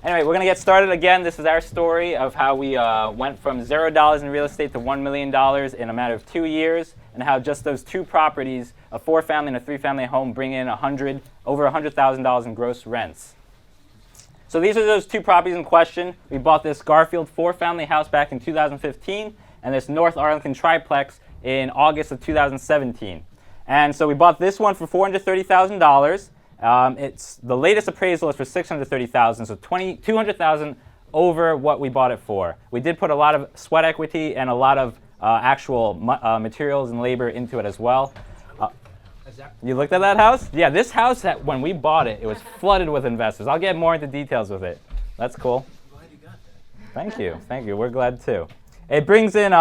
Anyway, we're going to get started again. This is our story of how we went from $0 in real estate to $1 million in a matter of 2 years, and how just those two properties, a 4-family and a 3-family home, bring in over $100,000 in gross rents. So these are those two properties in question. We bought this Garfield 4-family house back in 2015 and this North Arlington Triplex in August of 2017. And so we bought this one for $430,000. It's the latest appraisal is for $630,000, so $200,000 over what we bought it for. We did put a lot of sweat equity and a lot of actual materials and labor into it as well. You looked at that house? Yeah, this house, when we bought it, it was flooded with investors. I'll get more into details with it. That's cool. I'm glad you got that. Thank you. We're glad too. It brings in,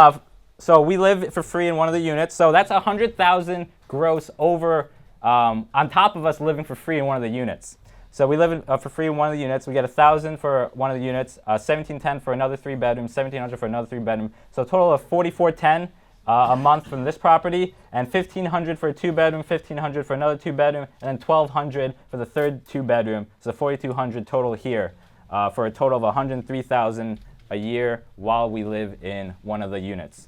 so we live for free in one of the units, so that's $100,000 gross over, on top of us living for free in one of the units. So we live for free in one of the units. We get $1,000 for one of the units, $1,710 for another 3-bedroom, $1,700 for another 3-bedroom. So a total of $4,410 a month from this property, and $1,500 for a 2-bedroom, $1,500 for another 2-bedroom, and then $1,200 for the third 2-bedroom. So $4,200 total here, for a total of $103,000 a year while we live in one of the units.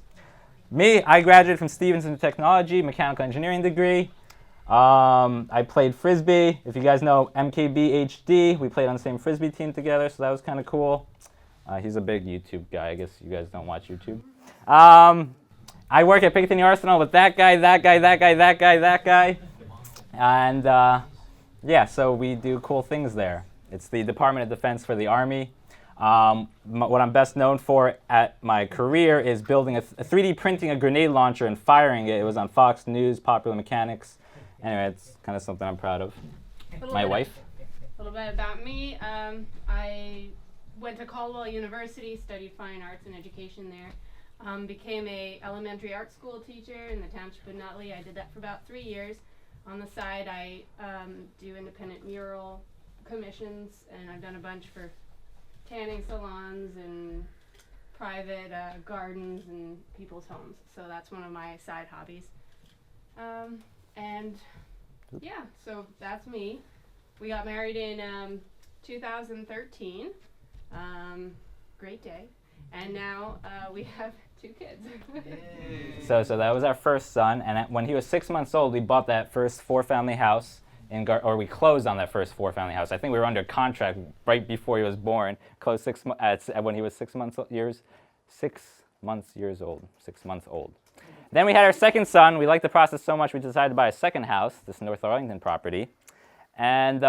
Me, I graduated from Stevenson Technology, mechanical engineering degree. I played Frisbee. If you guys know MKBHD, we played on the same Frisbee team together, so that was kind of cool. He's a big YouTube guy. I guess you guys don't watch YouTube. I work at Piccadilly Arsenal with that guy, that guy, that guy, that guy, that guy. And yeah, so we do cool things there. It's the Department of Defense for the Army. What I'm best known for at my career is building a 3D printing a grenade launcher and firing it. It was on Fox News, Popular Mechanics. Anyway, it's kind of something I'm proud of. My wife? A little bit about me. I went to Caldwell University, studied fine arts and education there. Became a elementary art school teacher in the township of Nutley. I did that for about 3 years. On the side, I do independent mural commissions, and I've done a bunch for tanning salons and private gardens and people's homes. So that's one of my side hobbies. And yeah, so that's me. We got married in 2013. Great day. And now we have 2 kids. So that was our first son, and when he was 6 months old, we bought that first 4-family house, or we closed on that first 4-family house. I think we were under contract right before he was born. Closed when he was 6 months old. Then we had our second son. We liked the process so much we decided to buy a second house, this North Arlington property, and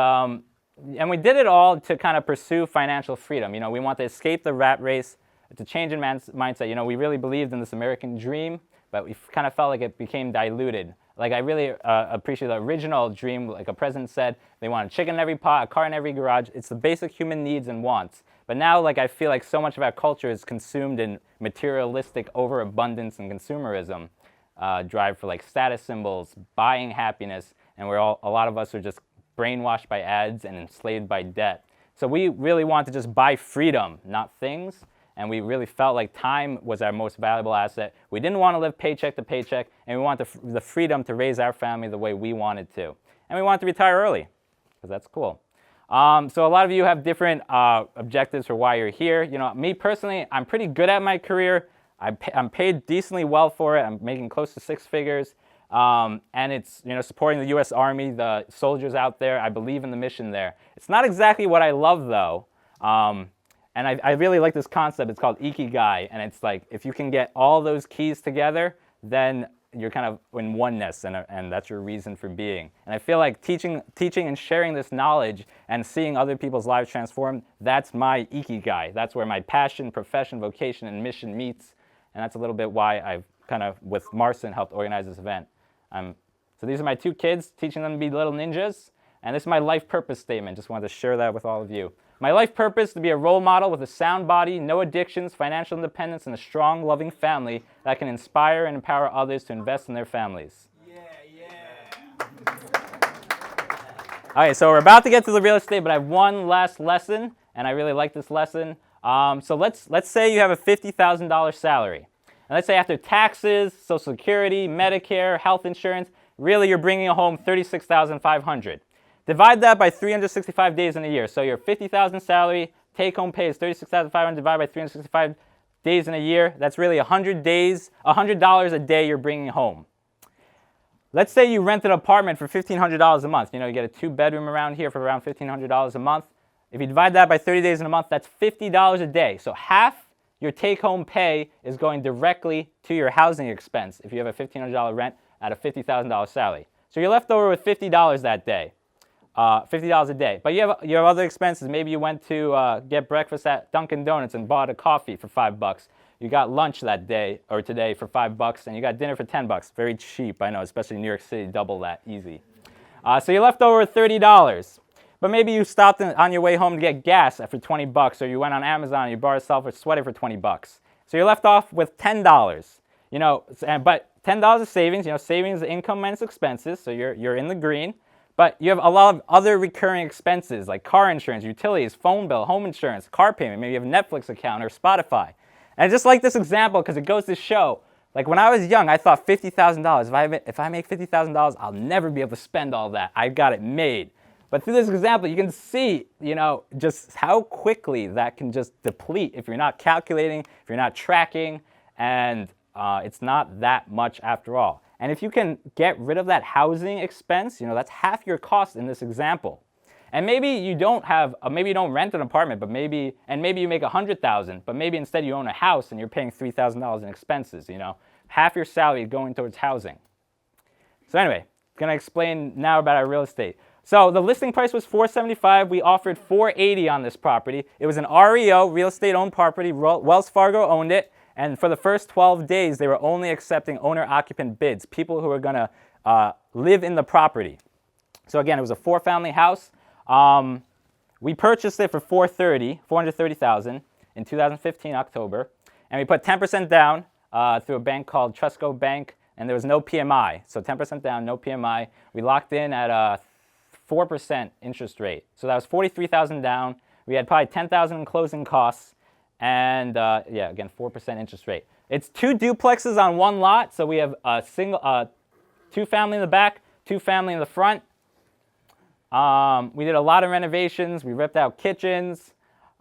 we did it all to kind of pursue financial freedom. You know, we wanted to escape the rat race. It's a change in man's mindset. You know, we really believed in this American dream, but we kind of felt like it became diluted. Like, I really appreciate the original dream. Like a president said, they want a chicken in every pot, a car in every garage. It's the basic human needs and wants. But now, like, I feel like so much of our culture is consumed in materialistic overabundance and consumerism, drive for like status symbols, buying happiness, and a lot of us are just brainwashed by ads and enslaved by debt. So we really want to just buy freedom, not things. And we really felt like time was our most valuable asset. We didn't want to live paycheck to paycheck, and we want the freedom to raise our family the way we wanted to. And we wanted to retire early, because that's cool. So a lot of you have different objectives for why you're here. You know, me personally, I'm pretty good at my career. I'm paid decently well for it. I'm making close to 6 figures. And it's, you know, supporting the U.S. Army, the soldiers out there. I believe in the mission there. It's not exactly what I love, though. And I really like this concept. It's called Ikigai, and it's like if you can get all those keys together, then you're kind of in oneness, and that's your reason for being. And I feel like teaching and sharing this knowledge and seeing other people's lives transform, that's my Ikigai. That's where my passion, profession, vocation, and mission meets, and that's a little bit why I've kind of, with Marcin, helped organize this event. So these are my 2 kids, teaching them to be little ninjas, and this is my life purpose statement. Just wanted to share that with all of you. My life purpose is to be a role model with a sound body, no addictions, financial independence, and a strong, loving family that can inspire and empower others to invest in their families. Yeah. All right, so we're about to get to the real estate, but I have one last lesson, and I really like this lesson. So let's say you have a $50,000 salary. And let's say after taxes, Social Security, Medicare, health insurance, really you're bringing home $36,500. Divide that by 365 days in a year. So your $50,000 salary take-home pay is $36,500 divided by 365 days in a year. That's really 100 days, $100 a day you're bringing home. Let's say you rent an apartment for $1,500 a month. You know, you get a 2-bedroom around here for around $1,500 a month. If you divide that by 30 days in a month, that's $50 a day. So half your take-home pay is going directly to your housing expense if you have a $1,500 rent at a $50,000 salary. So you're left over with $50 that day, $50 a day. But you have other expenses. Maybe you went to get breakfast at Dunkin' Donuts and bought a coffee for $5. You got lunch that day or today for $5, and you got dinner for $10. Very cheap, I know, especially in New York City, double that, easy. So you're left over with $30. But maybe you stopped on your way home to get gas for $20, or you went on Amazon and you bought yourself a sweater for $20. So you're left off with $10. You know, but $10 is savings. You know, savings is income minus expenses, so you're in the green. But you have a lot of other recurring expenses like car insurance, utilities, phone bill, home insurance, car payment. Maybe you have a Netflix account or Spotify. And I just like this example because it goes to show, like when I was young, I thought $50,000. If I make $50,000, I'll never be able to spend all that. I got it made. But through this example, you can see, you know, just how quickly that can just deplete if you're not calculating, if you're not tracking, and it's not that much after all. And if you can get rid of that housing expense, you know, that's half your cost in this example. And maybe you don't rent an apartment, but maybe you make $100,000, but maybe instead you own a house and you're paying $3,000 in expenses, you know, half your salary going towards housing. So anyway, going to explain now about our real estate. So the listing price was $475. We offered $480 on this property. It was an REO, real estate owned property. Wells Fargo owned it. And for the first 12 days, they were only accepting owner-occupant bids, people who were going to live in the property. So again, it was a 4-family house. We purchased it for $430,000 in 2015, October. And we put 10% down through a bank called Trustco Bank. And there was no PMI. So 10% down, no PMI. We locked in at a 4% interest rate. So that was $43,000 down. We had probably $10,000 in closing costs. And yeah, again, 4% interest rate. It's 2 duplexes on 1 lot. So we have a 2-family in the back, 2-family in the front. We did a lot of renovations. We ripped out kitchens,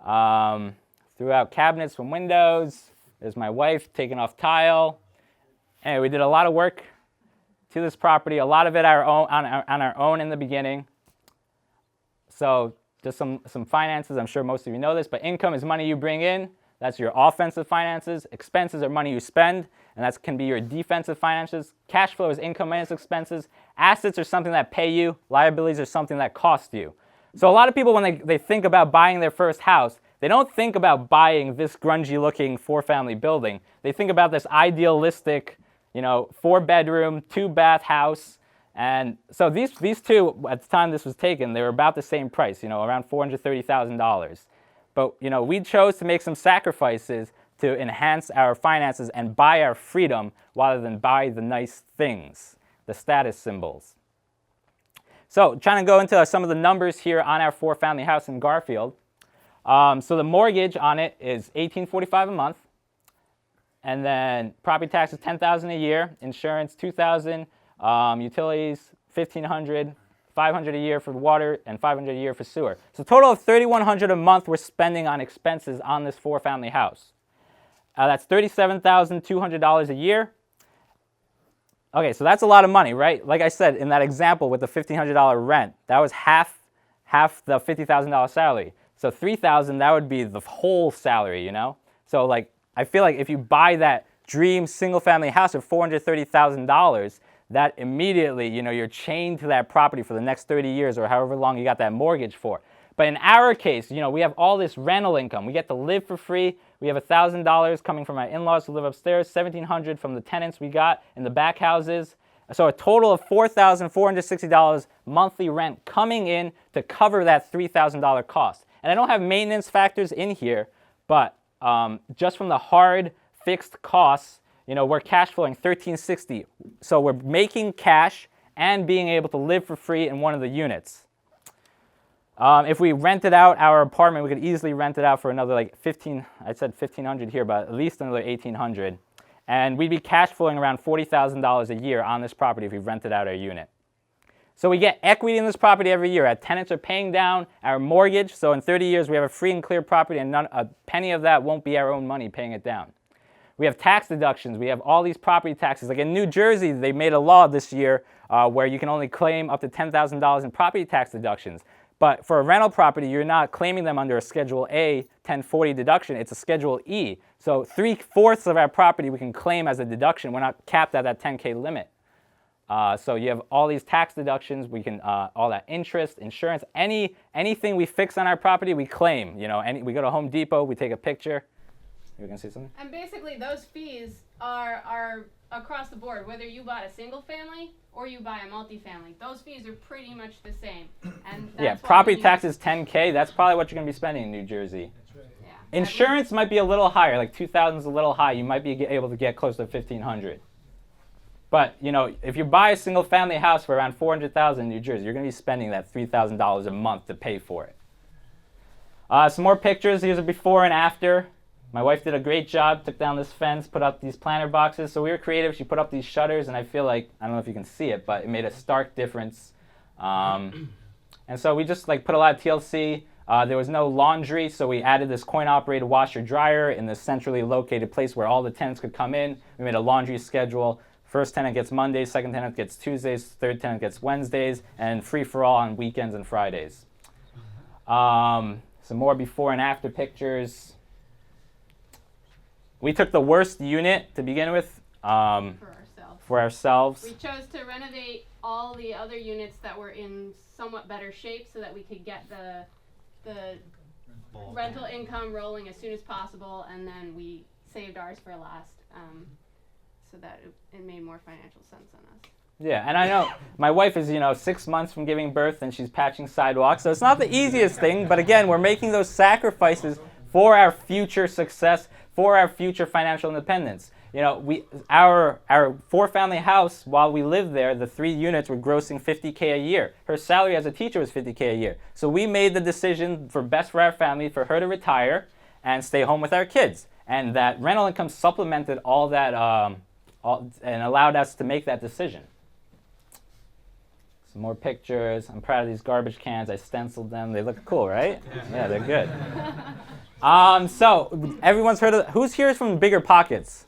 threw out cabinets from windows. There's my wife taking off tile. Anyway, we did a lot of work to this property, a lot of it on our own in the beginning. So just some finances. I'm sure most of you know this, but income is money you bring in. That's your offensive finances. Expenses are money you spend, and that can be your defensive finances. Cash flow is income minus expenses. Assets are something that pay you. Liabilities are something that cost you. So a lot of people, when they think about buying their first house, they don't think about buying this grungy-looking 4-family building. They think about this idealistic, you know, 4-bedroom, 2-bath house. And so these two, at the time this was taken, they were about the same price, you know, around $430,000. But, you know, we chose to make some sacrifices to enhance our finances and buy our freedom rather than buy the nice things, the status symbols. So trying to go into some of the numbers here on our 4-family house in Garfield. So the mortgage on it is $1,845 a month. And then property taxes, $10,000 a year. Insurance, $2,000. Utilities, $1,500. $500 a year for water, and $500 a year for sewer. So a total of $3,100 a month we're spending on expenses on this 4-family house. That's $37,200 a year. Okay, so that's a lot of money, right? Like I said, in that example with the $1,500 rent, that was half the $50,000 salary. So $3,000, that would be the whole salary, you know? So like, I feel like if you buy that dream single-family house for $430,000, that immediately, you know, you're chained to that property for the next 30 years or however long you got that mortgage for. But in our case, you know, we have all this rental income. We get to live for free. We have $1,000 coming from my in-laws who live upstairs, $1,700 from the tenants we got in the back houses. So a total of $4,460 monthly rent coming in to cover that $3,000 cost. And I don't have maintenance factors in here, but just from the hard fixed costs, you know, we're cash flowing $1,360. So we're making cash and being able to live for free in one of the units. If we rented out our apartment, we could easily rent it out for another like I said $1,500 here, but at least another $1,800. And we'd be cash flowing around $40,000 a year on this property if we rented out our unit. So we get equity in this property every year. Our tenants are paying down our mortgage. So in 30 years, we have a free and clear property, and a penny of that won't be our own money paying it down. We have tax deductions. We have all these property taxes. Like in New Jersey, they made a law this year where you can only claim up to $10,000 in property tax deductions. But for a rental property, you're not claiming them under a Schedule A 1040 deduction. It's a Schedule E. So 3/4 of our property we can claim as a deduction. We're not capped at that 10K limit. So you have all these tax deductions. We can all that interest, insurance, anything we fix on our property, we claim. You know, we go to Home Depot, we take a picture. You were gonna say something? And basically, those fees are across the board. Whether you bought a single family or you buy a multifamily, those fees are pretty much the same. And that's Yeah, why property when tax is 10K. That's probably what you're gonna be spending in New Jersey. That's right. Yeah. Insurance might be a little higher, like 2,000 is a little high. You might be able to get close to 1,500. But you know, if you buy a single family house for around 400,000 in New Jersey, you're gonna be spending that $3,000 a month to pay for it. Some more pictures. Here's a before and after. My wife did a great job, took down this fence, put up these planter boxes. So we were creative. She put up these shutters, and I feel like, I don't know if you can see it, but it made a stark difference. And so we just like put a lot of TLC. There was no laundry, so we added this coin-operated washer dryer in this centrally located place where all the tenants could come in. We made a laundry schedule. First tenant gets Mondays, second tenant gets Tuesdays, third tenant gets Wednesdays, and free for all on weekends and Fridays. Some more before and after pictures. We took the worst unit to begin with for ourselves. We chose to renovate all the other units that were in somewhat better shape so that we could get the rental income rolling as soon as possible, and then we saved ours for last so that it made more financial sense on us. Yeah, and I know my wife is, 6 months from giving birth and she's patching sidewalks, so it's not the easiest thing, but again, we're making those sacrifices for our future success, for our future financial independence. You know, our 4-family house, while we lived there, the 3 units were grossing $50K a year. Her salary as a teacher was $50K a year. So we made the decision best for our family, for her to retire and stay home with our kids. And that rental income supplemented all that and allowed us to make that decision. Some more pictures. I'm proud of these garbage cans. I stenciled them. They look cool, right? Yeah, they're good. So everyone's heard of, who's here is from Bigger Pockets?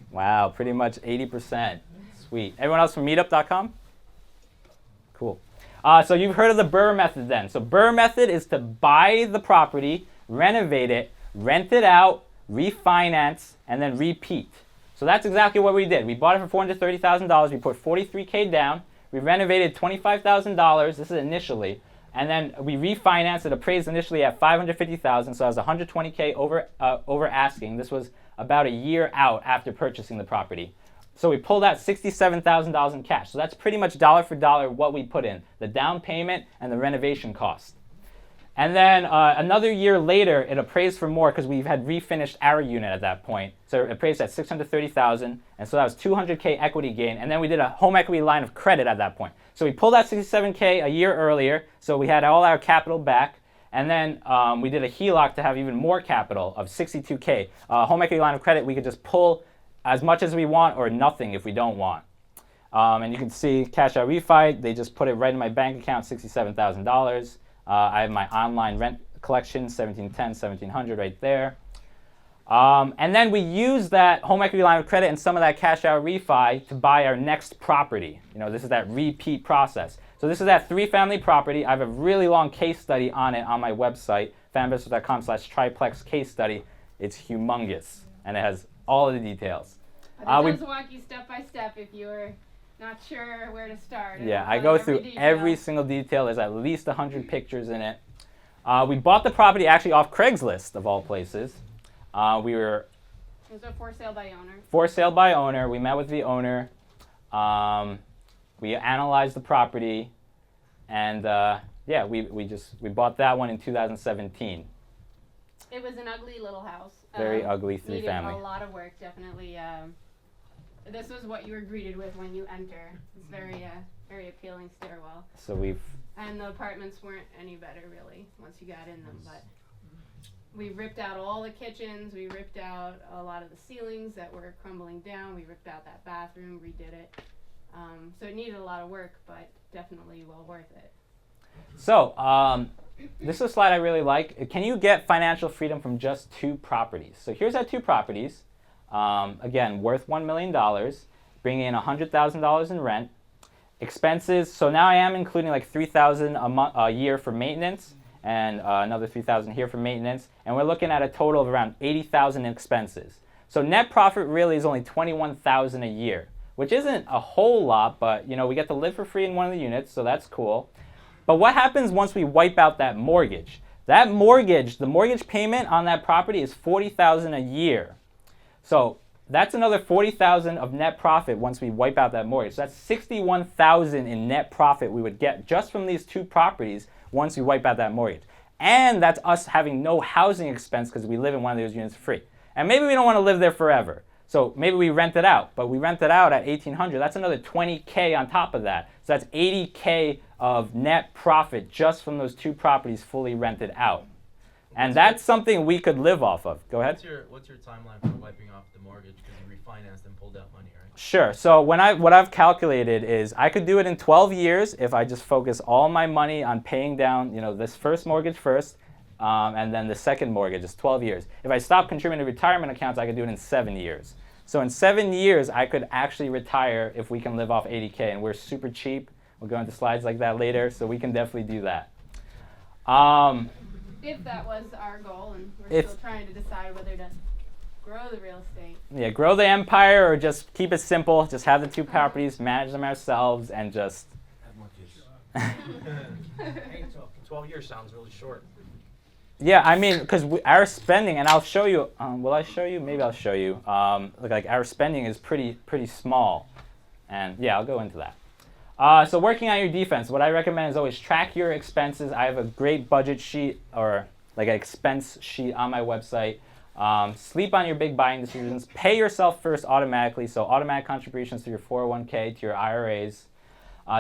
Wow, pretty much 80%. Sweet. Everyone else from Meetup.com? Cool. So you've heard of the BRRRR method then. So BRRRR method is to buy the property, renovate it, rent it out, refinance, and then repeat. So that's exactly what we did. We bought it for $430,000. We put $43K down. We renovated $25,000. This is initially. And then we refinanced it, appraised initially at $550,000, so I was $120K over asking. This was about a year out after purchasing the property. So we pulled out $67,000 in cash. So that's pretty much dollar for dollar what we put in, the down payment and the renovation cost. And then another year later, it appraised for more because we had refinished our unit at that point. So it appraised at $630,000, and so that was $200K equity gain. And then we did a home equity line of credit at that point. So we pulled out $67K a year earlier, so we had all our capital back. And then we did a HELOC to have even more capital of $62K. Home equity line of credit, we could just pull as much as we want or nothing if we don't want. And you can see cash out refi, they just put it right in my bank account, $67,000. I have my online rent collection, 1710, 1700 right there. And then we use that home equity line of credit and some of that cash out refi to buy our next property. You know, this is that repeat process. So this is that 3-family property. I have a really long case study on it on my website, FamVestor.com/triplex case study. It's humongous, and it has all of the details. But it does walk you step by step if you're not sure where to start. Yeah, I go through every single detail. There's at least 100 pictures in it. We bought the property actually off Craigslist, of all places. It was a for sale by owner. For sale by owner. We met with the owner. We analyzed the property, and yeah, we bought that one in 2017. It was an ugly little house. Very ugly 3-family. Needed a lot of work, definitely. This was what you were greeted with when you enter. It's very appealing stairwell. So and the apartments weren't any better really once you got in them, but we ripped out all the kitchens. We ripped out a lot of the ceilings that were crumbling down. We ripped out that bathroom, redid it. So it needed a lot of work, but definitely well worth it. So this is a slide I really like. Can you get financial freedom from just 2 properties? So here's our 2 properties. Again, worth $1 million, bringing in $100,000 in rent. Expenses, so now I am including like $3,000 a year for maintenance and another $3,000 here for maintenance. And we're looking at a total of around $80,000 in expenses. So net profit really is only $21,000 a year, which isn't a whole lot, but we get to live for free in one of the units, so that's cool. But what happens once we wipe out that mortgage? That mortgage, the mortgage payment on that property is $40,000 a year. So that's another $40,000 of net profit once we wipe out that mortgage. So that's $61,000 in net profit we would get just from these 2 properties once we wipe out that mortgage. And that's us having no housing expense because we live in one of those units for free. And maybe we don't want to live there forever. So maybe we rent it out, but we rent it out at $1,800. That's another $20K on top of that. So that's $80K of net profit just from those 2 properties fully rented out. And that's something we could live off of. Go ahead. What's your timeline for wiping off the mortgage because you refinanced and pulled out money, right? Sure. So what I've calculated is I could do it in 12 years if I just focus all my money on paying down, this first mortgage first, and then the second mortgage is 12 years. If I stop contributing to retirement accounts, I could do it in 7 years. So in 7 years, I could actually retire if we can live off $80K, and we're super cheap. We'll go into slides like that later, so we can definitely do that. If that was our goal, and we're still trying to decide whether to grow the real estate. Yeah, grow the empire or just keep it simple. Just have the 2 properties, manage them ourselves, and just... Have more kids. 12 years sounds really short. Yeah, I mean, because our spending, and I'll show you, will I show you? Maybe I'll show you. Like our spending is pretty small. And yeah, I'll go into that. So working on your defense, what I recommend is always track your expenses. I have a great budget sheet or like an expense sheet on my website. Sleep on your big buying decisions. Pay yourself first automatically. So automatic contributions to your 401k, to your IRAs.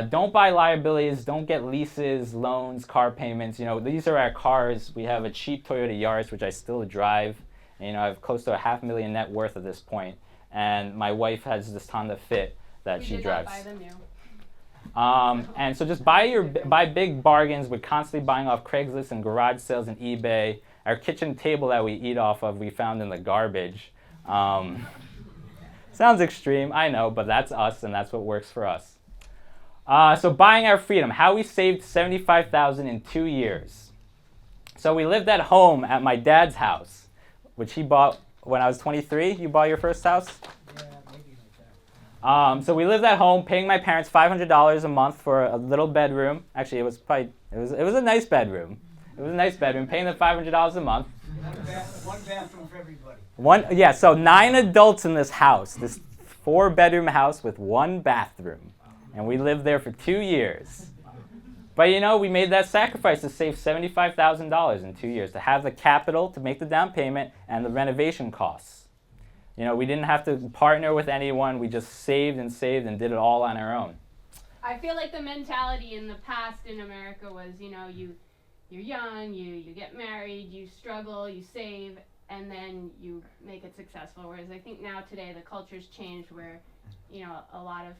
Don't buy liabilities. Don't get leases, loans, car payments. These are our cars. We have a cheap Toyota Yaris, which I still drive. And, I have close to $500,000 net worth at this point. And my wife has this Honda Fit that she drives. We did not buy them new. And so just buy big bargains. We're constantly buying off Craigslist and garage sales and eBay. Our kitchen table that we eat off of, we found in the garbage. Sounds extreme, I know, but that's us, and that's what works for us. So buying our freedom, how we saved $75,000 in 2 years. So we lived at home at my dad's house, which he bought when I was 23. You bought your first house? Yeah, maybe like that. So we lived at home, paying my parents $500 a month for a little bedroom. Actually, it was a nice bedroom. It was a nice bedroom, paying them $500 a month. One bathroom for everybody. Yeah, so 9 adults in this house, this 4-bedroom house with 1 bathroom. And we lived there for 2 years. But we made that sacrifice to save $75,000 in 2 years, to have the capital to make the down payment and the renovation costs. We didn't have to partner with anyone. We just saved and did it all on our own. I feel like the mentality in the past in America was, you're young, you get married, you struggle, you save, and then you make it successful. Whereas I think now today the culture's changed where, a lot of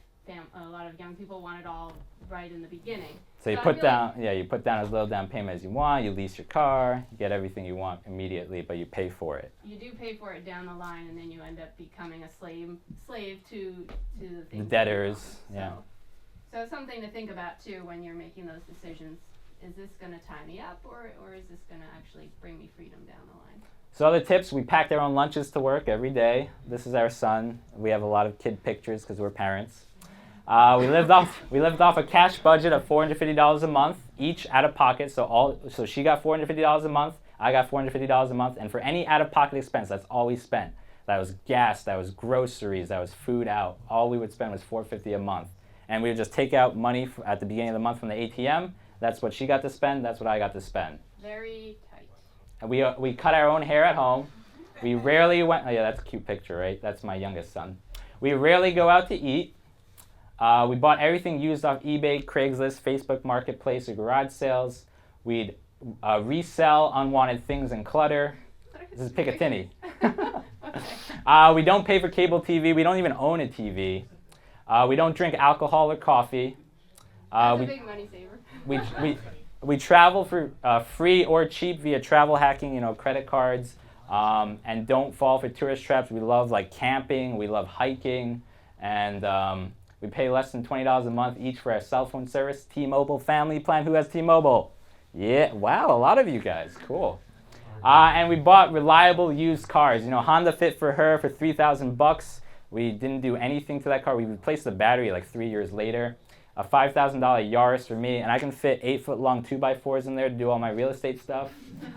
young people want it all right in the beginning. So you put down as little down payment as you want. You lease your car, you get everything you want immediately, but you pay for it. You do pay for it down the line, and then you end up becoming a slave to the things. The debtors, yeah. So it's something to think about too when you're making those decisions. Is this going to tie me up, or is this going to actually bring me freedom down the line? So other tips, we packed our own lunches to work every day. This is our son. We have a lot of kid pictures because we're parents. We lived off a cash budget of $450 a month, each out of pocket. So she got $450 a month, I got $450 a month, and for any out of pocket expense, that's all we spent. That was gas, that was groceries, that was food out. All we would spend was $450 a month, and we would just take out money at the beginning of the month from the ATM. That's what she got to spend. That's what I got to spend. Very tight. And we cut our own hair at home. We rarely went. Oh yeah, that's a cute picture, right? That's my youngest son. We rarely go out to eat. We bought everything used off eBay, Craigslist, Facebook Marketplace, or garage sales. We'd resell unwanted things and clutter. This is Picatinny. We don't pay for cable TV. We don't even own a TV. We don't drink alcohol or coffee. That's a big money saver. We travel for free or cheap via travel hacking, credit cards, and don't fall for tourist traps. We love like camping, we love hiking, and we pay less than $20 a month each for our cell phone service. T-Mobile family plan. Who has T-Mobile? Yeah, wow, a lot of you guys. Cool. And we bought reliable used cars. Honda Fit for her for $3,000. We didn't do anything to that car. We replaced the battery like 3 years later. A $5,000 Yaris for me, and I can fit 8-foot-long 2x4s in there to do all my real estate stuff.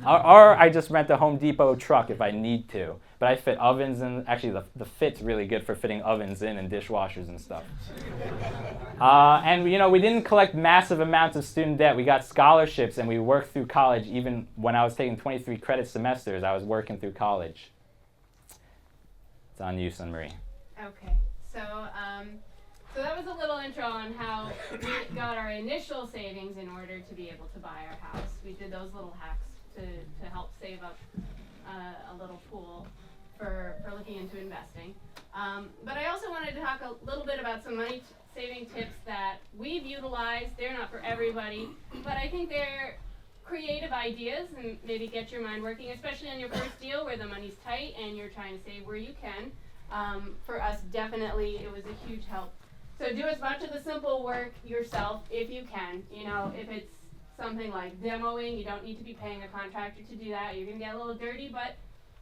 or I just rent a Home Depot truck if I need to. But I fit ovens in. Actually, the Fit's really good for fitting ovens in and dishwashers and stuff. And we didn't collect massive amounts of student debt. We got scholarships, and we worked through college. Even when I was taking 23 credit semesters, I was working through college. It's on you, Sunmarie. Okay, so that was a little intro on how we got our initial savings in order to be able to buy our house. We did those little hacks to help save up a little pool for looking into investing. But I also wanted to talk a little bit about some money saving tips that we've utilized. They're not for everybody, but I think they're creative ideas and maybe get your mind working, especially on your first deal where the money's tight and you're trying to save where you can. For us, definitely, it was a huge help. So do as much of the simple work yourself if you can. If it's something like demoing, you don't need to be paying a contractor to do that. You're going to get a little dirty, but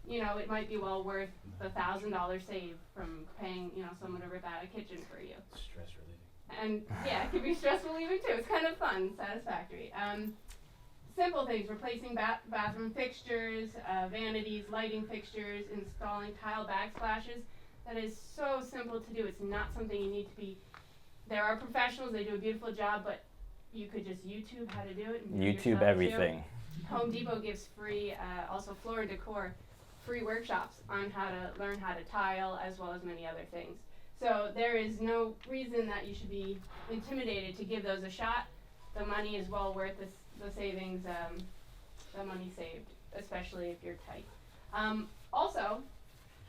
it might be well worth the $1,000 save from paying, someone to rip out a kitchen for you. Stress relieving. And yeah, it can be stress relieving too. It's kind of fun, satisfactory. Simple things, replacing bathroom fixtures, vanities, lighting fixtures, installing tile backsplashes. That is so simple to do. It's not something you need to be. There are professionals, they do a beautiful job, but you could just YouTube how to do it. And do it YouTube yourself, everything. too. Home Depot gives free, also floor decor, free workshops on how to learn how to tile as well as many other things. So there is no reason that you should be intimidated to give those a shot. The money is well worth the savings, the money saved, especially if you're tight. Also,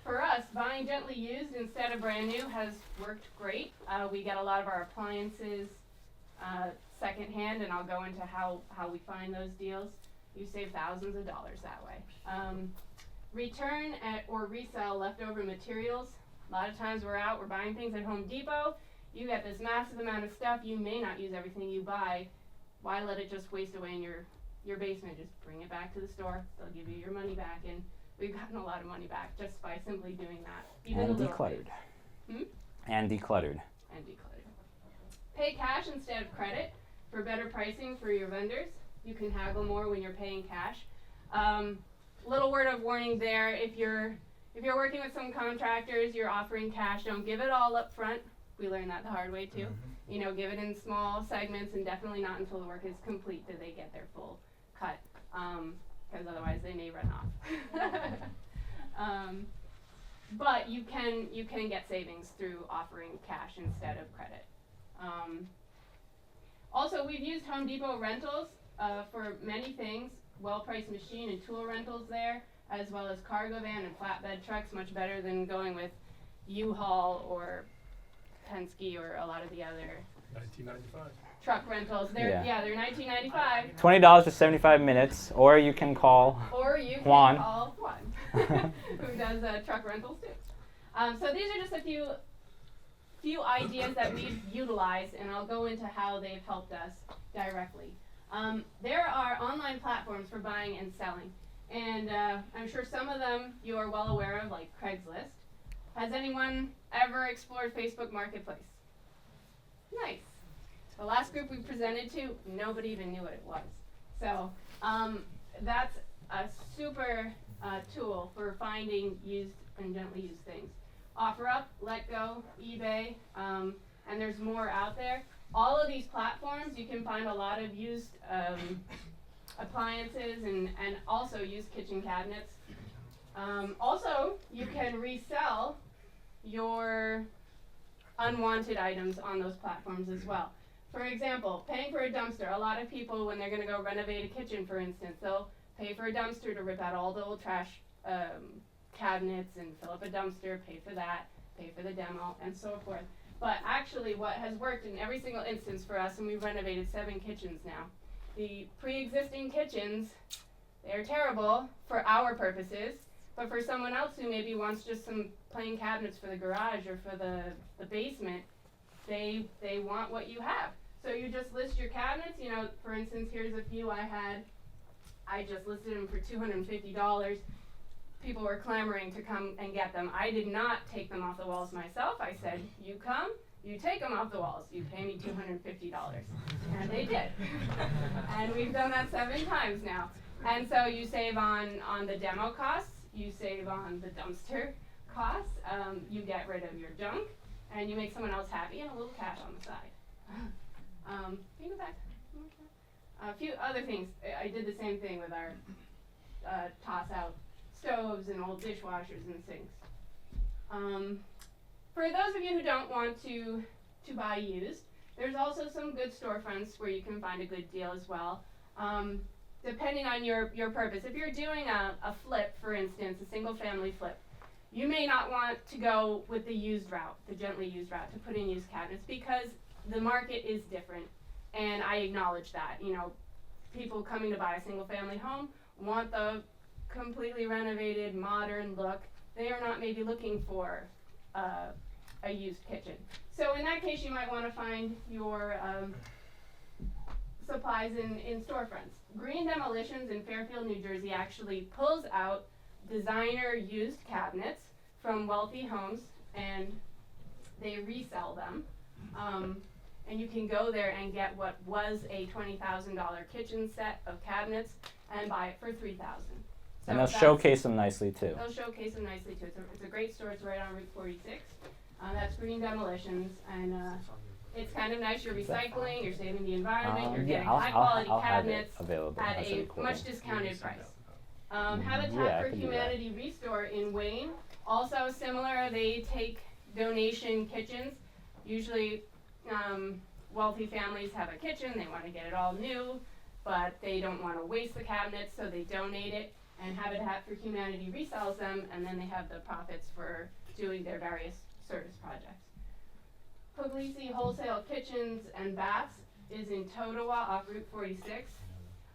for us, buying gently used instead of brand new has worked great. We get a lot of our appliances secondhand, and I'll go into how we find those deals. You save thousands of dollars that way. Return or resell leftover materials. A lot of times we're buying things at Home Depot. You get this massive amount of stuff. You may not use everything you buy. Why let it just waste away in your basement? Just bring it back to the store. They'll give you your money back, and we've gotten a lot of money back just by simply doing that. Even And the little decluttered. things. And decluttered. And decluttered. Pay cash instead of credit for better pricing for your vendors. You can haggle more when you're paying cash. Little word of warning there, if you're working with some contractors, you're offering cash, don't give it all up front. We learned that the hard way too. Give it in small segments, and definitely not until the work is complete do they get their full cut, because otherwise they may run off. But you can get savings through offering cash instead of credit. Also, we've used Home Depot rentals for many things. Well-priced machine and tool rentals there, as well as cargo van and flatbed trucks, much better than going with U-Haul or Penske or a lot of the other 1995. truck rentals. They're $19.95. $20 for 75 minutes, or you can call Or you can Juan. call Juan, who does truck rentals too. So these are just a few ideas that we've utilized, and I'll go into how they've helped us directly. There are online platforms for buying and selling, and I'm sure some of them you are well aware of, like Craigslist. Has anyone ever explored Facebook Marketplace? Nice. The last group we presented to, nobody even knew what it was. So that's a super tool for finding used and gently used things. OfferUp, LetGo, eBay, and there's more out there. All of these platforms, you can find a lot of used appliances and also used kitchen cabinets. Also, you can resell your unwanted items on those platforms as well. For example, paying for a dumpster. A lot of people, when they're going to go renovate a kitchen, for instance, they'll pay for a dumpster to rip out all the old trash cabinets and fill up a dumpster, pay for that, pay for the demo, and so forth. But actually what has worked in every single instance for us, and we've renovated 7 kitchens now, the pre-existing kitchens, they're terrible for our purposes, but for someone else who maybe wants just some plain cabinets for the garage or for the basement, they want what you have. So you just list your cabinets, you know, for instance, here's a few I just listed them for $250. People were clamoring to come and get them. I did not take them off the walls myself. I said, you come, you take them off the walls. You pay me $250. And they did. And we've done that 7 times now. And so you save on the demo costs, you save on the dumpster costs, you get rid of your junk, and you make someone else happy and a little cash on the side. Can you go back? A few other things. I did the same thing with our toss out stoves and old dishwashers and sinks. For those of you who don't want to buy used, there's also some good storefronts where you can find a good deal as well. Depending on your purpose. If you're doing a flip, for instance, a single family flip, you may not want to go with the used route, the gently used route, to put in used cabinets because the market is different. And I acknowledge that. You know, people coming to buy a single family home want the completely renovated, modern look. They are not maybe looking for a used kitchen. So in that case, you might want to find your supplies in storefronts. Green Demolitions in Fairfield, New Jersey actually pulls out designer used cabinets from wealthy homes and they resell them. And you can go there and get what was a $20,000 kitchen set of cabinets and buy it for $3,000. So And they'll showcase them nicely too. They'll showcase them nicely too. It's a great store. It's right on Route 46. That's Green Demolitions, and it's kind of nice. You're recycling. You're saving the environment. You're getting high quality cabinets at a much discounted price. Habitat for Humanity Restore in Wayne, also similar. They take donation kitchens. Usually, wealthy families have a kitchen. They want to get it all new, but they don't want to waste the cabinets, so they donate it. And Habitat for Humanity resells them, and then they have the profits for doing their various service projects. Puglisi Wholesale Kitchens and Baths is in Totowa off Route 46.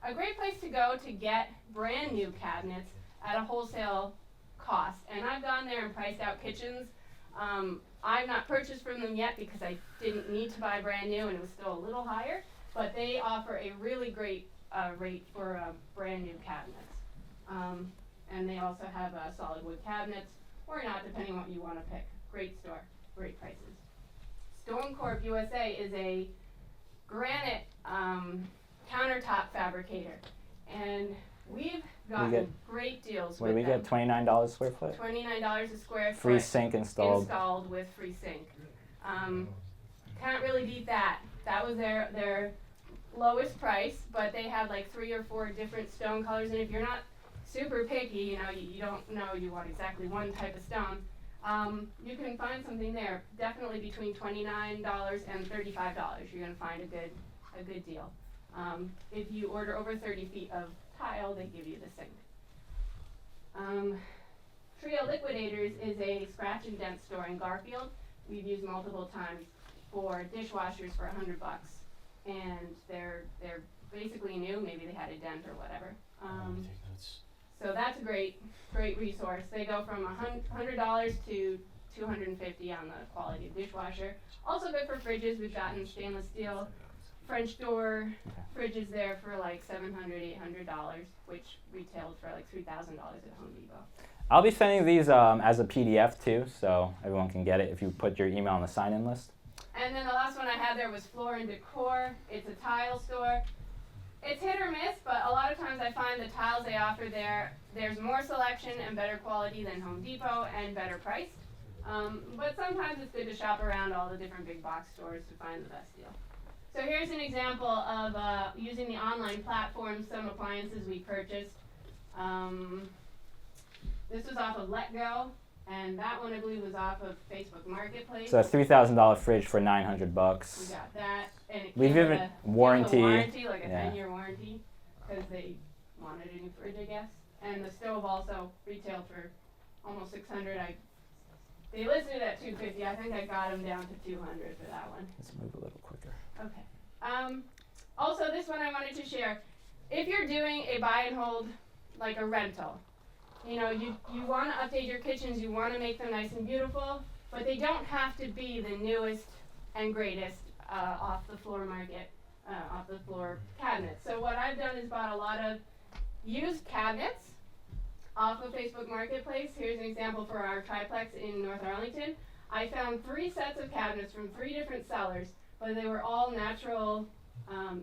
A great place to go to get brand new cabinets at a wholesale cost. And I've gone there and priced out kitchens. I've not purchased from them yet because I didn't need to buy brand new and it was still a little higher, but they offer a really great rate for brand new cabinets. And they also have solid wood cabinets, or not, depending on what you want to pick. Great store, great prices. Stone Corp USA is a granite countertop fabricator, and we've gotten great deals What do with we them. get? $29 a square foot? $29 a square foot. Free sink installed. Installed with free sink. Can't really beat that. That was their lowest price, but they had like 3 or 4 different stone colors, and if you're not super picky, you know, you don't know you want exactly one type of stone, you can find something there. Definitely between $29 and $35, you're going to find a good deal. If you order over 30 feet of tile, they give you the sink. Trio Liquidators is a scratch and dent store in Garfield. We've used multiple times for dishwashers for $100, and they're basically new. Maybe they had a dent or whatever. So that's a great resource. They go from $100 to $250 on the quality of dishwasher. Also good for fridges. We've gotten stainless steel French door fridges there for like $700, $800, which retailed for like $3,000 at Home Depot. I'll be sending these as a PDF too, so everyone can get it if you put your email on the sign-in list. And then the last one I had there was Floor and Decor. It's a tile store. It's hit or miss, but a lot of times I find the tiles they offer there's more selection and better quality than Home Depot and better priced. But sometimes it's good to shop around all the different big box stores to find the best deal. So here's an example of using the online platform, some appliances we purchased. This was off of Let Go, and that one I believe was off of Facebook Marketplace. So a $3,000 fridge for $900. We got that, and it We've came with given a warranty. Like a Yeah. 10-year warranty, because they wanted a new fridge, I guess. And the stove also retailed for almost $600. I They listed it at 250. I think I got them down to 200 for that one. Let's move a little quicker. Okay. Also, this one I wanted to share. If you're doing a buy and hold, like a rental, you know, you want to update your kitchens, you want to make them nice and beautiful, but they don't have to be the newest and greatest off the floor cabinets. So what I've done is bought a lot of used cabinets off of Facebook Marketplace. Here's an example for our triplex in North Arlington. I found 3 sets of cabinets from 3 different sellers, but they were all natural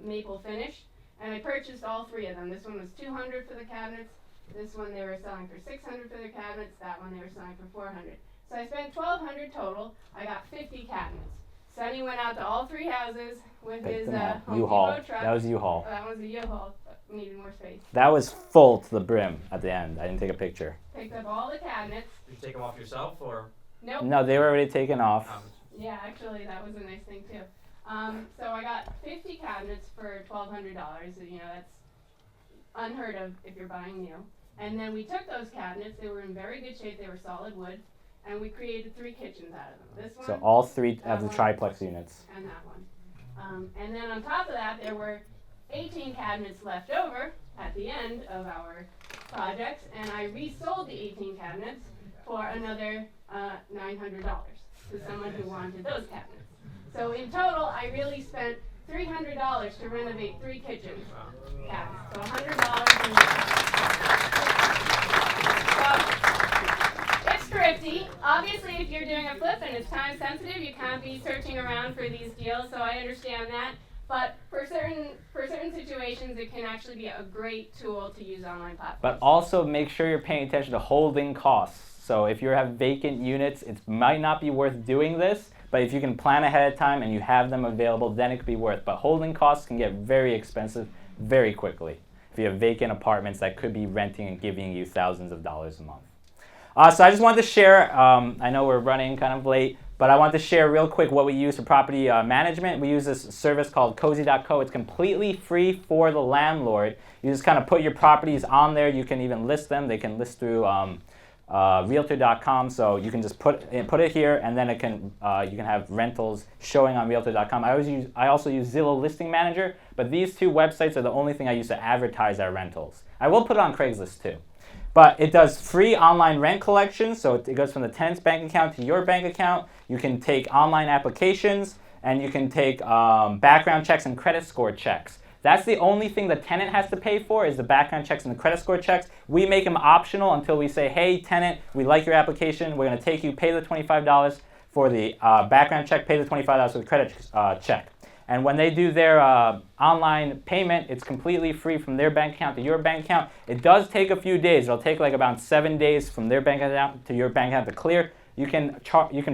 maple finish, and I purchased all 3 of them. This one was $200 for the cabinets. This one they were selling for $600 for the cabinets. That one they were selling for $400. So I spent $1,200 total. I got 50 cabinets. Sonny went out to all 3 houses with his Home U-Haul. Depot truck. That was U-Haul. That was a U-Haul. Needed more space. That was full to the brim at the end. I didn't take a picture. Picked up all the cabinets. Did you take them off yourself, or? Nope. No, they were already taken off. Yeah, actually, that was a nice thing too. So I got 50 cabinets for $1,200. You know, that's unheard of if you're buying new. And then we took those cabinets. They were in very good shape. They were solid wood, and we created 3 kitchens out of them. This one. So all 3 of the one, triplex units. And that one. And then on top of that, there were 18 cabinets left over at the end of our projects, and I resold the 18 cabinets for another $900 to someone who wanted those cabinets. So in total, I really spent $300 to renovate 3 kitchens cabinets. So $100 in it's thrifty. Obviously, if you're doing a flip and it's time sensitive, you can't be searching around for these deals, so I understand that. But for certain situations, it can actually be a great tool to use online platforms. But also make sure you're paying attention to holding costs. So if you have vacant units, it might not be worth doing this, but if you can plan ahead of time and you have them available, then it could be worth. But holding costs can get very expensive very quickly if you have vacant apartments that could be renting and giving you thousands of dollars a month. So I just wanted to share, I know we're running kind of late, but I want to share real quick what we use for property management. We use this service called cozy.co. It's completely free for the landlord. You just kind of put your properties on there. You can even list them. They can list through realtor.com. So you can just put it here, and then it can you can have rentals showing on realtor.com. I also use Zillow Listing Manager, but these 2 websites are the only thing I use to advertise our rentals. I will put it on Craigslist too. But it does free online rent collection, so it goes from the tenant's bank account to your bank account. You can take online applications, and you can take background checks and credit score checks. That's the only thing the tenant has to pay for is the background checks and the credit score checks. We make them optional until we say, hey, tenant, we like your application. We're going to take you, pay the $25 for the background check, pay the $25 for the credit check. And when they do their online payment, it's completely free from their bank account to your bank account. It does take a few days. It'll take like about 7 days from their bank account to your bank account to clear. You can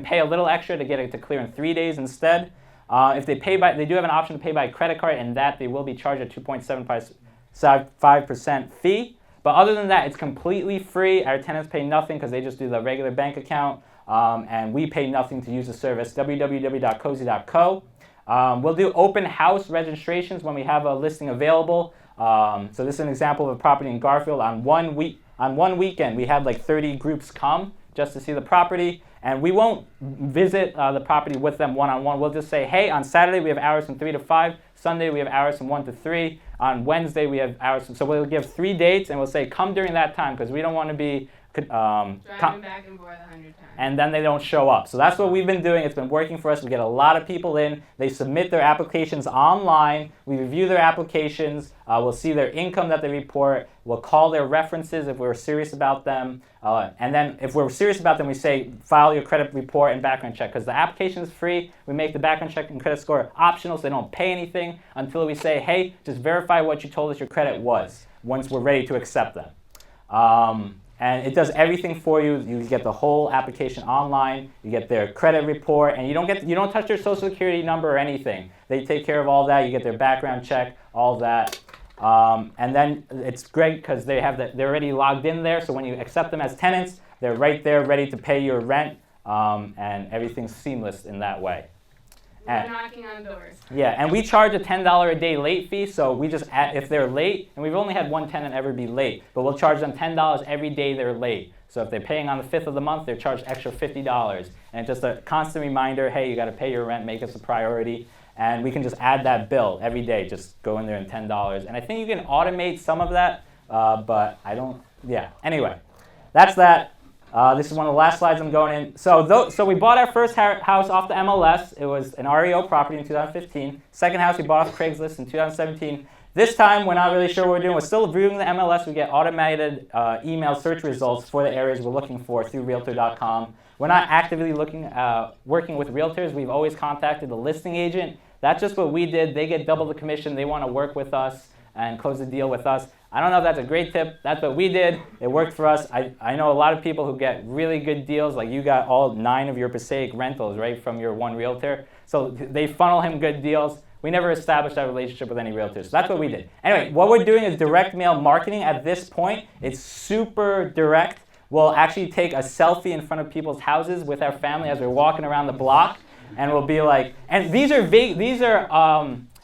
pay a little extra to get it to clear in 3 days instead. If they do have an option to pay by credit card, and that they will be charged a 2.75% fee. But other than that, it's completely free. Our tenants pay nothing because they just do the regular bank account, and we pay nothing to use the service. www.cozy.co. We'll do open house registrations when we have a listing available. So this is an example of a property in Garfield. On one weekend, we had like 30 groups come just to see the property. And we won't visit the property with them one-on-one. We'll just say, hey, on Saturday we have hours from 3 to 5. Sunday we have hours from 1 to 3. On Wednesday we have hours. So we'll give 3 dates, and we'll say, come during that time, because we don't want to be driving back and forth 100 times. And then they don't show up. So that's what we've been doing. It's been working for us. We get a lot of people in. They submit their applications online. We review their applications. We'll see their income that they report. We'll call their references if we're serious about them. And then if we're serious about them, we say, file your credit report and background check. Because the application is free. We make the background check and credit score optional, so they don't pay anything until we say, hey, just verify what you told us your credit was once we're ready to accept them. And it does everything for you. You get the whole application online. You get their credit report, and you don't touch their social security number or anything. They take care of all that. You get their background check, all that. And then it's great because they're already logged in there. So when you accept them as tenants, they're right there ready to pay your rent, and everything's seamless in that way. And- knocking on doors. Yeah, and we charge a $10 a day late fee, so we just add, if they're late, and we've only had one tenant ever be late, but we'll charge them $10 every day they're late. So if they're paying on the 5th of the month, they're charged extra $50. And it's just a constant reminder, hey, you got to pay your rent, make us a priority. And we can just add that bill every day, just go in there and $10. And I think you can automate some of that, but I don't, yeah. Anyway, that's that. This is one of the last slides I'm going in. So we bought our first house off the MLS. It was an REO property in 2015. Second house we bought off Craigslist in 2017. This time, we're not really sure what we're doing. We're still reviewing the MLS. We get automated email search results for the areas we're looking for through Realtor.com. We're not actively working with realtors. We've always contacted the listing agent. That's just what we did. They get double the commission. They want to work with us and close the deal with us. I don't know if that's a great tip. That's what we did. It worked for us. I know a lot of people who get really good deals. Like you got all 9 of your Passaic rentals, right, from your one realtor. So they funnel him good deals. We never established that relationship with any realtors. So that's what we did. Anyway, what we're doing is direct mail marketing at this point. It's super direct. We'll actually take a selfie in front of people's houses with our family as we're walking around the block. And we'll be like, and these are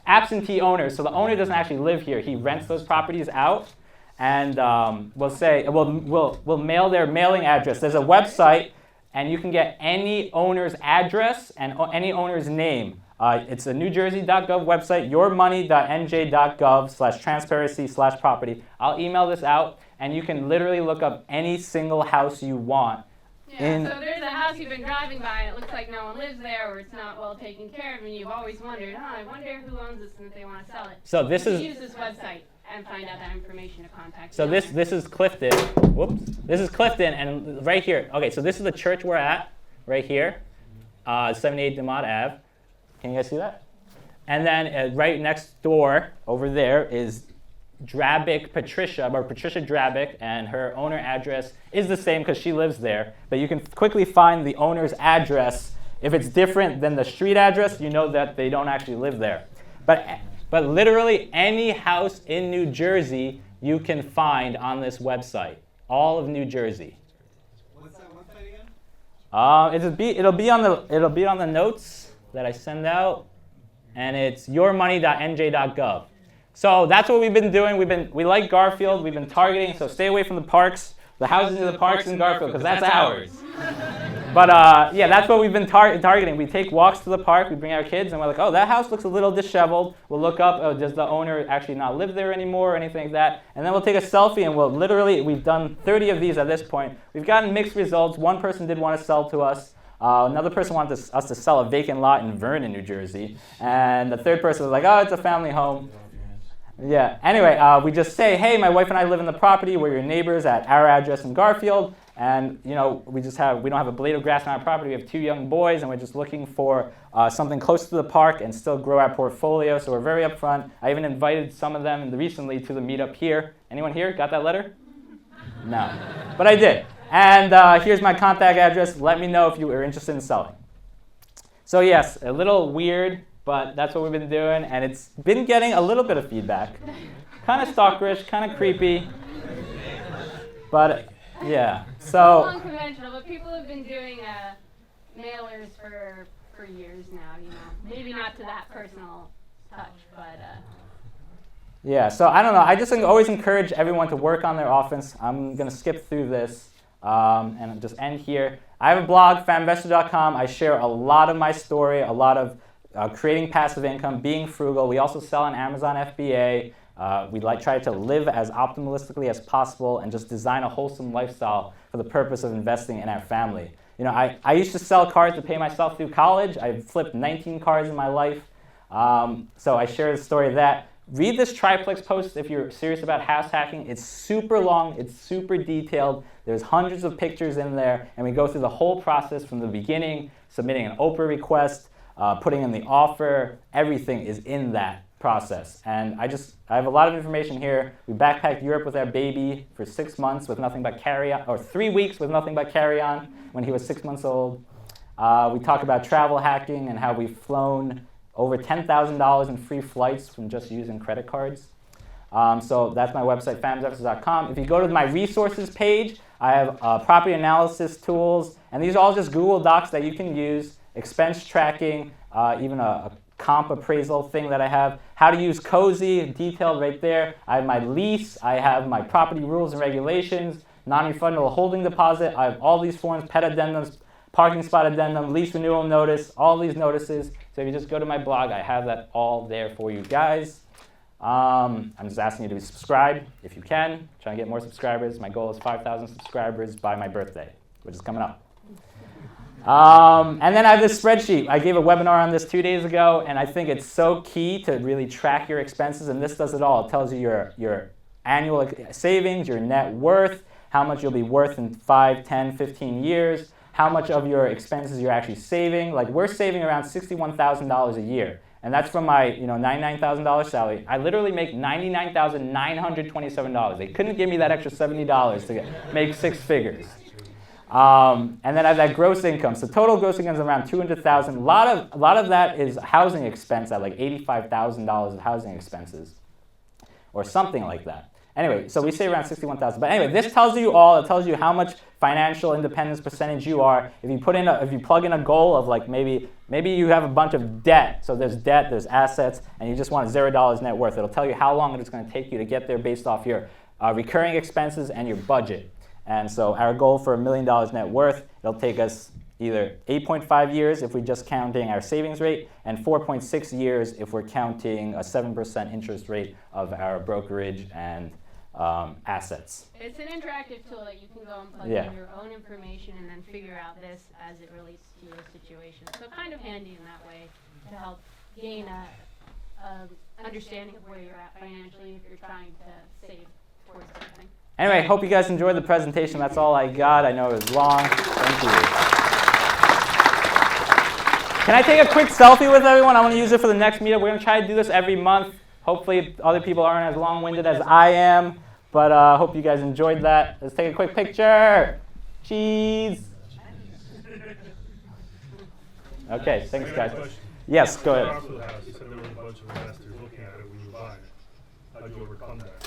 absentee owners, so the owner doesn't actually live here. He rents those properties out, and we'll mail their mailing address. There's a website, and you can get any owner's address and any owner's name. It's a NewJersey.gov website, yourmoney.nj.gov/transparency/property. I'll email this out, and you can literally look up any single house you want. Yeah, so there's a house you've been driving by and it looks like no one lives there or it's not well taken care of and you've always wondered, I wonder who owns this and if they want to sell it. So this is use this website and find out that information to contact. So this is Clifton. Whoops. This is Clifton, and right here. Okay, so this is the church we're at, right here, 78 DeMott Ave. Can you guys see that? And then right next door over there is Drabick Patricia, or Patricia Drabick, and her owner address is the same because she lives there. But you can quickly find the owner's address. If it's different than the street address, you know that they don't actually live there. But literally any house in New Jersey you can find on this website. All of New Jersey. What's that website again? It'll be on the notes that I send out, and it's yourmoney.nj.gov. So that's what we've been doing. We like Garfield. We've been targeting. So stay away from the parks, the houses in the parks in Garfield, because that's ours. But yeah, that's what we've been targeting. We take walks to the park. We bring our kids, and we're like, oh, that house looks a little disheveled. We'll look up, oh, does the owner actually not live there anymore or anything like that? And then we'll take a selfie, and we've done 30 of these at this point. We've gotten mixed results. One person did want to sell to us. Another person wanted us to sell a vacant lot in Vernon, New Jersey. And the third person was like, oh, it's a family home. Yeah, anyway, we just say, hey, my wife and I live in the property. We're your neighbors at our address in Garfield. And, we don't have a blade of grass on our property. We have 2 young boys, and we're just looking for something close to the park and still grow our portfolio. So we're very upfront. I even invited some of them recently to the meetup here. Anyone here got that letter? No, but I did. And here's my contact address. Let me know if you are interested in selling. So yes, a little weird, but that's what we've been doing, and it's been getting a little bit of feedback. Kind of stalkerish, kind of creepy, but yeah. So Unconventional, but people have been doing mailers for years now. Maybe not to that personal touch, but. Yeah. So I don't know. I just always encourage everyone to work on their offense. I'm gonna skip through this and just end here. I have a blog, FamVestor.com. I share a lot of my story, a lot of creating passive income, being frugal. We also sell on Amazon FBA. We try to live as optimistically as possible and just design a wholesome lifestyle for the purpose of investing in our family. I used to sell cars to pay myself through college. I've flipped 19 cars in my life. So I share the story of that. Read this Triplex post if you're serious about house hacking. It's super long. It's super detailed. There's hundreds of pictures in there, and we go through the whole process from the beginning, submitting an Oprah request, putting in the offer. Everything is in that process. And I have a lot of information here. We backpacked Europe with our baby for 6 months with nothing but carry-on, or 3 weeks with nothing but carry-on when he was 6 months old. We talk about travel hacking and how we've flown over $10,000 in free flights from just using credit cards. So that's my website, FamVestor.com. If you go to my resources page, I have property analysis tools, and these are all just Google Docs that you can use, expense tracking, even a comp appraisal thing that I have. How to use Cozy, detailed right there. I have my lease. I have my property rules and regulations, non-refundable holding deposit. I have all these forms, pet addendums, parking spot addendum, lease renewal notice, all these notices. So if you just go to my blog, I have that all there for you guys. I'm just asking you to subscribe if you can. Trying to get more subscribers. My goal is 5,000 subscribers by my birthday, which is coming up. And then I have this spreadsheet. I gave a webinar on this 2 days ago, and I think it's so key to really track your expenses, and this does it all. It tells you your annual savings, your net worth, how much you'll be worth in 5, 10, 15 years, how much of your expenses you're actually saving. Like, we're saving around $61,000 a year, and that's from my $99,000 salary. I literally make $99,927. They couldn't give me that extra $70 to make 6 figures. And then I have that gross income. So total gross income is around $200,000. A lot of that is housing expense at like $85,000 of housing expenses, or something like that. Anyway, so we say around $61,000. But anyway, this tells you all. It tells you how much financial independence percentage you are. If you plug in a goal of like maybe you have a bunch of debt. So there's debt, there's assets, and you just want $0 net worth. It'll tell you how long it's going to take you to get there based off your recurring expenses and your budget. And so our goal for $1 million net worth, it'll take us either 8.5 years if we're just counting our savings rate, and 4.6 years if we're counting a 7% interest rate of our brokerage and assets. It's an interactive tool that you can go and plug in your own information and then figure out this as it relates to your situation. So kind of handy in that way to help gain a understanding of where you're at financially if you're trying to save towards something. Anyway, hope you guys enjoyed the presentation. That's all I got. I know it was long. Thank you. Can I take a quick selfie with everyone? I want to use it for the next meetup. We're going to try to do this every month. Hopefully other people aren't as long-winded as I am. But I hope you guys enjoyed that. Let's take a quick picture. Cheese. Okay, thanks, guys. Yes, go ahead. Garfield House, you said there were a bunch of investors looking at it when you were buying it. How did you overcome that?